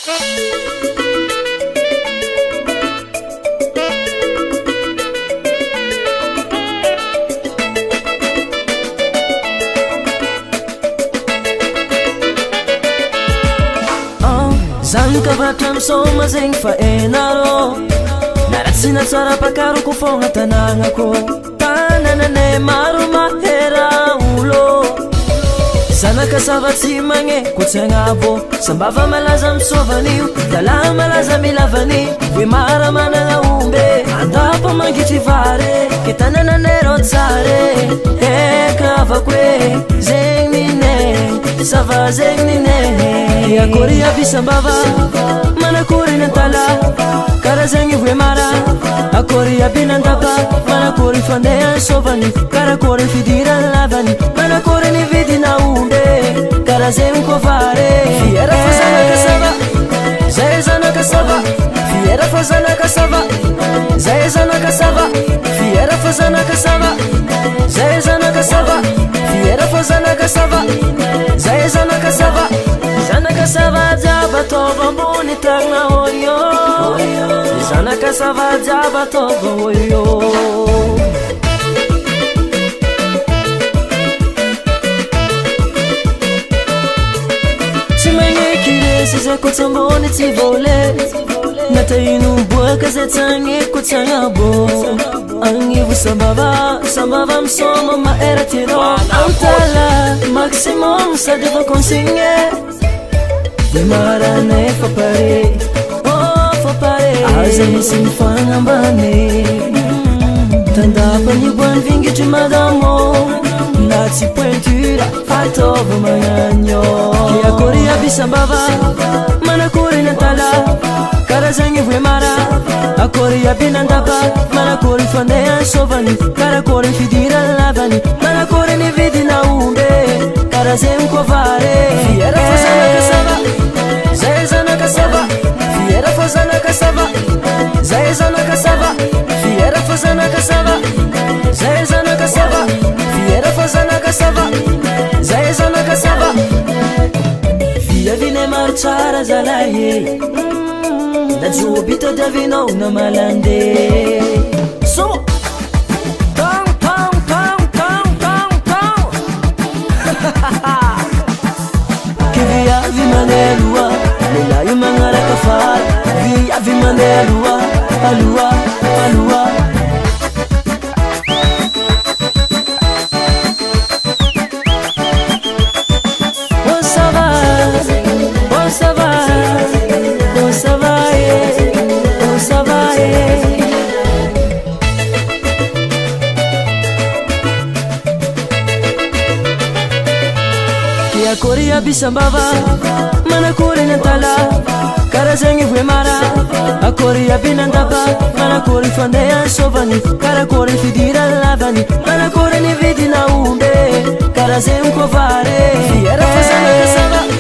Zanukavatra misoma zegny fa enarô naratsina tsara pakaroko fogna tanagnako tanananay maro mahera olo zanaka savatsy magne kotsagnabo sambava malaza misovanio dala malaza milavani hoe mara managna ombe andapa mangitry vare ke tanananay rô tsare ekavako hoe zegny ninay sava zegny ninay akory aby sambava manakory nantala kara zegny hoe mara akory aby nandapa manakory fandeha sovany karakory fidiran lavany manakory nividina ombe kara zegny kovare fiera fa zanaka sava zay zanaka sava fiera fa zanaka sava zay zanaka sava fiera fa zanaka sava zay zanaka sava fiera fa zanaka sava zay zanaka sava zanaka sava jaba tova mbony tagna hoyo zanaka sava jaba tova hoyo zay kotsambony tsy vôle nataino boaka zay tsagny kotsagnabo agnivo sambava misoma maera tiro antala maximum sady fa consigne de maranay fa pare fa pare aza misy mifagnambany tandapany boany vingitry madamo na tsy pointure ataova magnagno ke akory aby sambava manakory nantala kara zegny hoe mara akory aby nandapa manakory fandeha sovany karakory fidiran lavany manakory nividina ombe kara zegny kovare fiera fa zanaka sava zay zanaka sava fiera fa zanaka sava zay zanaka sava fiera fa zanaka sava zay zanaka sava fiera fa zanaka sava zay zanaka sava viavine maro tsara zalahy najobita diavinao na malande somo tang tang tang tang tang tang ke viavy mandeloa lelahy magnaraka fary viavy mandeloa aloha aloha akory aby sambava manakory nantala kara zegny hoe mara akory aby nandapa manakory fandeha sovany karakory fidiran lavany manakory nividina ombe kara zegny kovare fiera fa zanaka sava